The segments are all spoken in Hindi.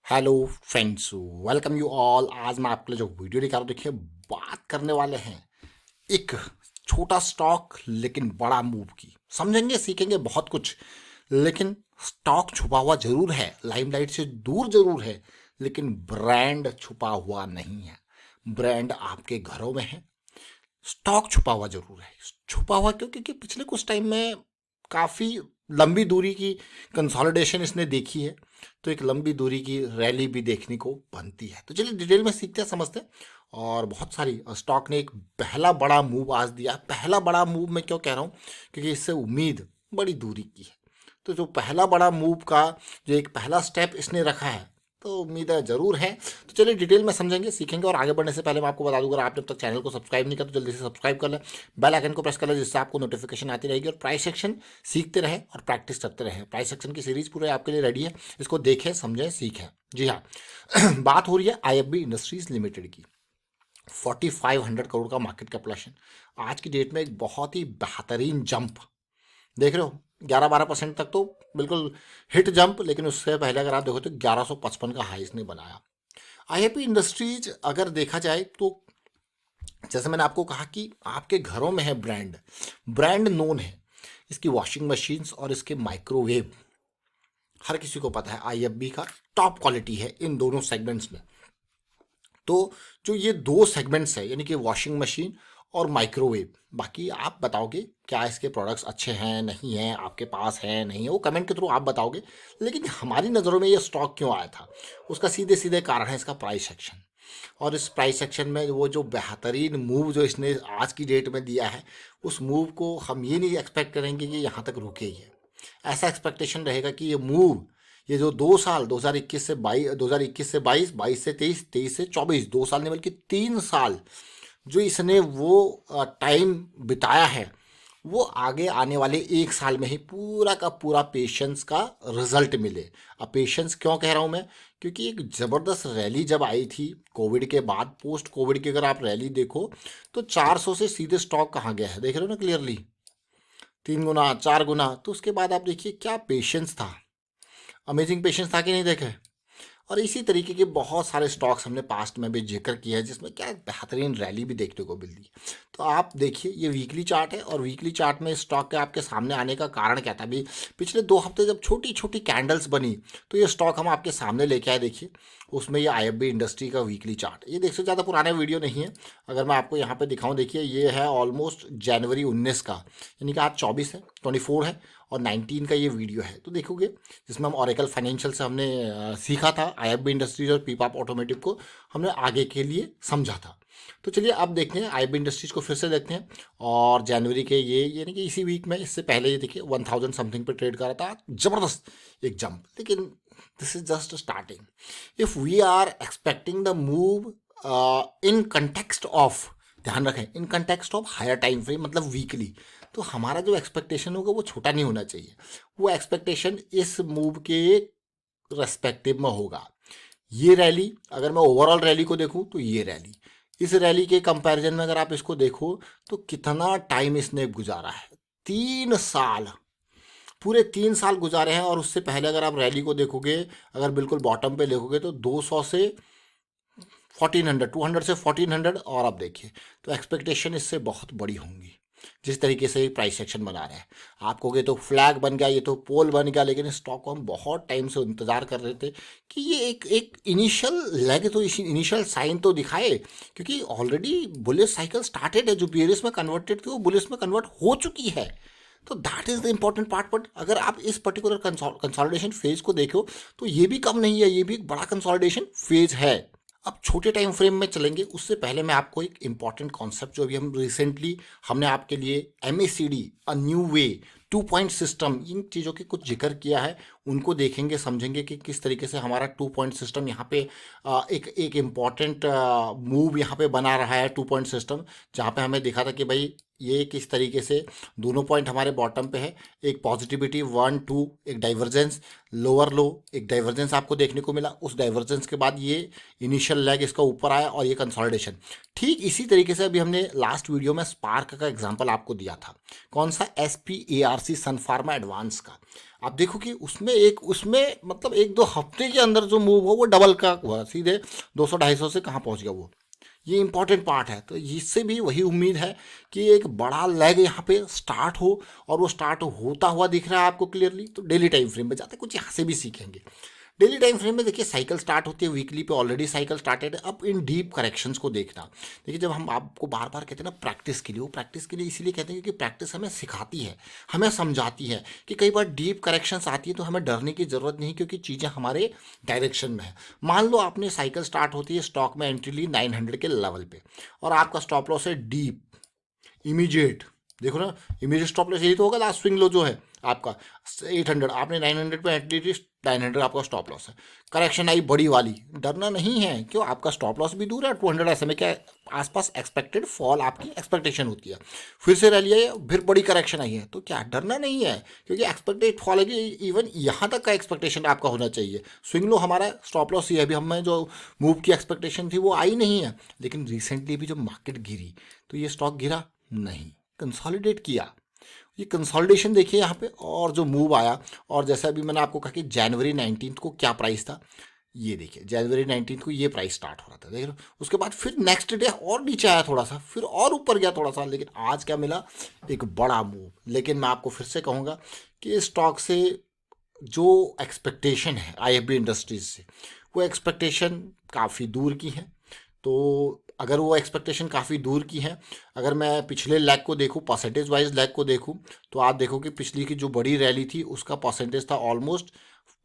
Hello friends, welcome you all. आज मैं आपके लिए जो वीडियो लेकर आ रहा हूं, देखिए बात करने वाले हैं एक छोटा स्टॉक लेकिन बड़ा मूव की। समझेंगे सीखेंगे बहुत कुछ, लेकिन स्टॉक छुपा हुआ जरूर है, लाइमलाइट से दूर जरूर है, लेकिन ब्रांड छुपा हुआ नहीं है। ब्रांड आपके घरों में है, स्टॉक छुपा हुआ जरूर है। छुपा हुआ क्यों? क्योंकि पिछले कुछ टाइम में काफ़ी लंबी दूरी की कंसोलिडेशन इसने देखी है, तो एक लंबी दूरी की रैली भी देखने को बनती है। तो चलिए डिटेल में सीखते हैं, समझते हैं। और बहुत सारी स्टॉक ने एक पहला बड़ा मूव आज दिया। पहला बड़ा मूव मैं क्यों कह रहा हूँ? क्योंकि इससे उम्मीद बड़ी दूरी की है। तो जो पहला बड़ा मूव का जो एक पहला स्टेप इसने रखा है, तो उम्मीदें जरूर हैं। तो चलिए डिटेल में समझेंगे सीखेंगे। और आगे बढ़ने से पहले मैं आपको बता दूं, अगर आपने अब तक चैनल को सब्सक्राइब नहीं किया तो जल्दी से सब्सक्राइब कर लें, बेल आइकन को प्रेस कर लें, जिससे आपको नोटिफिकेशन आती रहेगी। और प्राइस सेक्शन सीखते रहें और प्रैक्टिस करते रहें। प्राइस सेक्शन की सीरीज पूरे आपके लिए रेडी है, इसको देखें, समझें, सीखें। जी हाँ। बात हो रही है IFB इंडस्ट्रीज लिमिटेड की। 4500 करोड़ का मार्केट कैपिटलाइजेशन, आज की डेट में एक बहुत ही बेहतरीन जंप देख रहे हो। 11-12% तक तो बिल्कुल हिट जंप, लेकिन उससे पहले अगर आप देखो तो 1155 का हाई इसने बनाया। IFB इंडस्ट्रीज अगर देखा जाए तो जैसे मैंने आपको कहा कि आपके घरों में है ब्रांड, ब्रांड नोन है। इसकी वॉशिंग मशीन्स और इसके माइक्रोवेव हर किसी को पता है, IFB का टॉप क्वालिटी है इन दोनों सेगमेंट्स में। तो जो ये दो सेगमेंट्स है, यानी कि वॉशिंग मशीन और माइक्रोवेव, बाकी आप बताओगे क्या इसके प्रोडक्ट्स अच्छे हैं नहीं हैं, आपके पास है नहीं है, वो कमेंट के थ्रू आप बताओगे। लेकिन हमारी नज़रों में ये स्टॉक क्यों आया था, उसका सीधे सीधे कारण है इसका प्राइस सेक्शन। और इस प्राइस सेक्शन में वो जो बेहतरीन मूव जो इसने आज की डेट में दिया है, उस मूव को हम ये नहीं एक्सपेक्ट करेंगे कि यहाँ तक रुके ही है। ऐसा एक्सपेक्टेशन रहेगा कि ये मूव, ये जो 2 साल 2021 से 22, 2021 से 22, 22 से 23, 23 से 24, 2 साल नहीं बल्कि 3 साल जो इसने वो टाइम बिताया है, वो आगे आने वाले 1 साल में ही पूरा का पूरा पेशेंस का रिजल्ट मिले। अब पेशेंस क्यों कह रहा हूँ मैं? क्योंकि एक ज़बरदस्त रैली जब आई थी कोविड के बाद, पोस्ट कोविड की अगर आप रैली देखो तो 400 से सीधे स्टॉक कहाँ गया है, देख रहे हो ना क्लियरली, 3 गुना 4 गुना। तो उसके बाद आप देखिए क्या पेशेंस था, अमेजिंग पेशेंस था कि नहीं, देखे। और इसी तरीके के बहुत सारे स्टॉक्स हमने पास्ट में भी जिक्र किया है, जिसमें क्या बेहतरीन रैली भी देखने को मिलती है। तो आप देखिए ये वीकली चार्ट है, और वीकली चार्ट में स्टॉक के आपके सामने आने का कारण क्या था? अभी पिछले 2 हफ्ते जब छोटी छोटी कैंडल्स बनी, तो ये स्टॉक हम आपके सामने लेके आए। देखिए उसमें ये IFB इंडस्ट्री का वीकली चार्ट, ये देख से ज़्यादा पुराना वीडियो नहीं है। अगर मैं आपको यहाँ पे दिखाऊं, देखिए ये है ऑलमोस्ट जनवरी 19 का, यानी कि आज 24 है, 24 है, और 19 का ये वीडियो है। तो देखोगे जिसमें हम ऑरेकल फाइनेंशियल से हमने सीखा था IFB इंडस्ट्रीज और पीपॉप ऑटोमेटिव को हमने आगे के लिए समझा था। तो चलिए अब देखते हैं IFB इंडस्ट्रीज को फिर से देखते हैं। और जनवरी के ये यानी कि इसी वीक में, इससे पहले ये देखिए 1000 समथिंग पे ट्रेड कर रहा था, ज़बरदस्त एक जंप। लेकिन this is just starting. If we are expecting the move in context of, ध्यान रखें, in context of higher time frame, मतलब वीकली, तो हमारा जो एक्सपेक्टेशन होगा वो छोटा नहीं होना चाहिए। वो एक्सपेक्टेशन इस मूव के रेस्पेक्टिव में होगा। ये रैली, अगर मैं ओवरऑल रैली को देखूं तो ये रैली, इस रैली के कंपैरिजन में अगर आप इसको देखो तो कितना टाइम इसने गुजारा है, 3 साल, पूरे 3 साल गुजारे हैं। और उससे पहले अगर आप रैली को देखोगे, अगर बिल्कुल बॉटम पे देखोगे तो 200 से 1400, 200 से 1400। और आप देखिए तो एक्सपेक्टेशन इससे बहुत बड़ी होंगी, जिस तरीके से प्राइस सेक्शन बना रहे हैं। आप कहोगे तो फ्लैग बन गया, ये तो पोल बन गया, लेकिन स्टॉक को हम बहुत टाइम से इंतजार कर रहे थे कि ये एक इनिशियल लेग, तो इनिशियल साइन तो दिखाए, क्योंकि ऑलरेडी बुलिश साइकिल स्टार्टेड है। जो बेयरिश में कन्वर्टेड थी वो बुलिश में कन्वर्ट हो चुकी है। तो that is the important part. But अगर आप इस पर्टिकुलर कंसोलिडेशन फेज को देखो तो ये भी कम नहीं है, ये भी एक बड़ा कंसोलिडेशन फेज है। अब छोटे टाइम फ्रेम में चलेंगे, उससे पहले मैं आपको एक इंपॉर्टेंट कॉन्सेप्ट जो अभी हम रिसेंटली हमने आपके लिए MACD a new way 2 point system, इन चीज़ों के कुछ जिक्र किया है, उनको देखेंगे, समझेंगे कि किस तरीके से हमारा 2 पॉइंट सिस्टम यहाँ पे एक इम्पॉर्टेंट मूव यहाँ पे बना रहा है। 2 पॉइंट सिस्टम जहाँ पे हमें देखा था कि भाई ये किस तरीके से दोनों पॉइंट हमारे बॉटम पे है, एक पॉजिटिविटी 1 2, एक डाइवर्जेंस लोअर लो, एक डाइवर्जेंस आपको देखने को मिला। उस डाइवर्जेंस के बाद ये इनिशियल लेग इसका ऊपर आया और ये कंसोलिडेशन। ठीक इसी तरीके से अभी हमने लास्ट वीडियो में स्पार्क का एग्जांपल आपको दिया था। कौन सा? SPARC, सन फार्मा एडवांस का। आप देखो कि उसमें मतलब 1-2 हफ्ते के अंदर जो मूव हो वो डबल का हुआ, सीधे 200-250 से कहाँ पहुंच गया वो। ये इंपॉर्टेंट पार्ट है। तो इससे भी वही उम्मीद है कि एक बड़ा लेग यहाँ पे स्टार्ट हो, और वो स्टार्ट होता हुआ दिख रहा है आपको क्लियरली। तो डेली टाइम फ्रेम में जाते कुछ यहाँ से भी सीखेंगे। डेली टाइम फ्रेम में देखिए साइकिल स्टार्ट होती है, वीकली पे ऑलरेडी साइकिल स्टार्टेड है। अब इन डीप करेक्शंस को देखना, देखिए जब हम आपको बार बार कहते हैं ना प्रैक्टिस के लिए, वो प्रैक्टिस के लिए इसीलिए कहते हैं क्योंकि प्रैक्टिस हमें सिखाती है, हमें समझाती है कि कई बार डीप करेक्शंस आती है तो हमें डरने की जरूरत नहीं, क्योंकि चीज़ें हमारे डायरेक्शन में है। मान लो आपने साइकिल स्टार्ट होती है, स्टॉक में एंट्री ली 900 के लेवल पे, और आपका स्टॉप लॉस है डीप, इमीडिएट। देखो ना, इमीडिएट स्टॉप लॉस यही तो होगा, लास्ट स्विंग लो जो है आपका 800, आपने 900 पे एंट्री ली, 900 आपका स्टॉप लॉस है। करेक्शन आई बड़ी वाली, डरना नहीं है, क्यों, आपका स्टॉप लॉस भी दूर है, 200 SMA के आसपास एक्सपेक्टेड फॉल आपकी एक्सपेक्टेशन होती है। फिर से रैली है, फिर बड़ी करेक्शन आई है, तो क्या डरना नहीं है, क्योंकि एक्सपेक्टेड फॉल है कि इवन यहाँ तक का एक्सपेक्टेशन आपका होना चाहिए। स्विंग लो हमारा स्टॉप लॉस ही है, अभी हमें जो मूव की एक्सपेक्टेशन थी वो आई नहीं है। लेकिन रिसेंटली भी जो मार्केट गिरी तो ये स्टॉक गिरा नहीं, कंसोलिडेट किया। ये कंसोलिडेशन देखिए यहाँ पे, और जो मूव आया, और जैसे अभी मैंने आपको कहा कि जनवरी 19 को क्या प्राइस था, ये देखिए जनवरी 19 को ये प्राइस स्टार्ट हो रहा था, देख लो। उसके बाद फिर नेक्स्ट डे और नीचे आया थोड़ा सा, फिर और ऊपर गया थोड़ा सा, लेकिन आज क्या मिला, एक बड़ा मूव। लेकिन मैं आपको फिर से कहूँगा कि स्टॉक से जो एक्सपेक्टेशन है IFB इंडस्ट्रीज से, वो एक्सपेक्टेशन काफ़ी दूर की है। तो अगर वो एक्सपेक्टेशन काफ़ी दूर की है, अगर मैं पिछले लेग को देखूँ, परसेंटेज वाइज लेग को देखूँ, तो आप देखो कि पिछली की जो बड़ी रैली थी उसका परसेंटेज था ऑलमोस्ट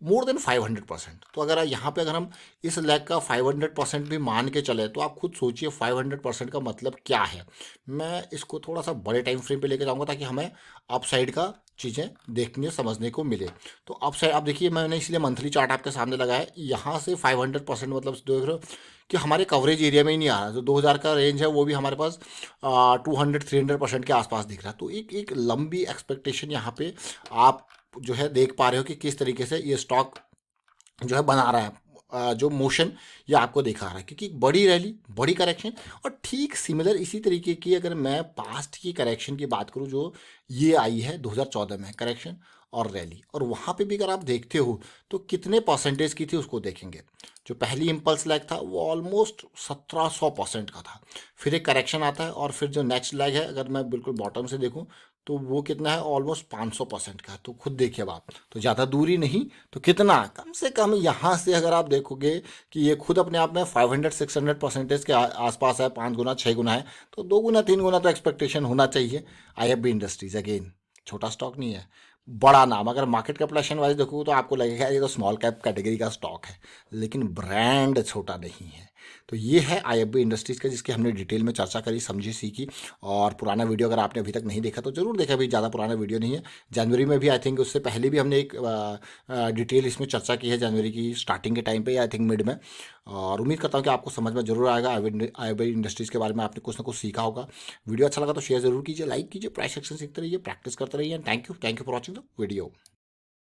मोर देन 500%। तो अगर यहाँ पे अगर हम इस लेग का 500% भी मान के चले, तो आप खुद सोचिए 500% का मतलब क्या है। मैं इसको थोड़ा सा बड़े टाइम फ्रेम पे लेके जाऊँगा ताकि हमें अपसाइड का चीज़ें देखने समझने को मिले। तो अपसाइड आप देखिए, मैंने इसलिए मंथली चार्ट आपके सामने लगाया है। यहाँ से 500% मतलब देख रहे हो कि हमारे कवरेज एरिया में ही नहीं आ रहा। जो 2000 का रेंज है वो भी हमारे पास 200-300% के आसपास दिख रहा है। तो एक एक लंबी एक्सपेक्टेशन यहाँ पे आप जो है देख पा रहे हो कि किस तरीके से ये स्टॉक जो है बना रहा है। जो मोशन ये आपको दिखा रहा है, क्योंकि बड़ी रैली, बड़ी करेक्शन, और ठीक सिमिलर इसी तरीके की अगर मैं पास्ट की करेक्शन की बात करूं, जो ये आई है 2014 में करेक्शन और रैली, और वहाँ पे भी अगर आप देखते हो तो कितने परसेंटेज की थी उसको देखेंगे। जो पहली इम्पल्स लैग था वो ऑलमोस्ट 1700% का था। फिर एक करेक्शन आता है, और फिर जो नेक्स्ट लैग है अगर मैं बिल्कुल बॉटम से देखूं तो वो कितना है, ऑलमोस्ट 500% का। तो खुद देखिए अब आप, तो ज़्यादा दूरी नहीं तो कितना, कम से कम यहाँ से अगर आप देखोगे कि ये खुद अपने आप में 500-600% के आसपास है, 5 गुना 6 गुना है, तो 2 गुना 3 गुना तो एक्सपेक्टेशन होना चाहिए। IFB इंडस्ट्रीज अगेन छोटा स्टॉक नहीं है, बड़ा नाम। अगर मार्केट कैपिटलाइजेशन वाइज देखोगे तो आपको लगेगा ये तो स्मॉल कैप कैटेगरी का स्टॉक है, लेकिन ब्रांड छोटा नहीं है। तो ये है IFB इंडस्ट्रीज़ का, जिसकी हमने डिटेल में चर्चा करी, समझी, सीखी। और पुराना वीडियो अगर आपने अभी तक नहीं देखा तो जरूर देखा, अभी ज़्यादा पुराना वीडियो नहीं है। जनवरी में भी आई थिंक, उससे पहले भी हमने एक डिटेल इसमें चर्चा की है, जनवरी की स्टार्टिंग के टाइम पे, आई थिंक मिड में। और उम्मीद करता हूँ कि आपको समझ में जरूर आएगा, IFB इंडस्ट्रीज़ के बारे में आपने कुछ ना कुछ सीखा होगा। वीडियो अच्छा लगा तो शेयर जरूर कीजिए, लाइक कीजिए, प्राइस एक्शन सीखते रहिए, प्रैक्टिस करते रहिए। Thank you for watching the video.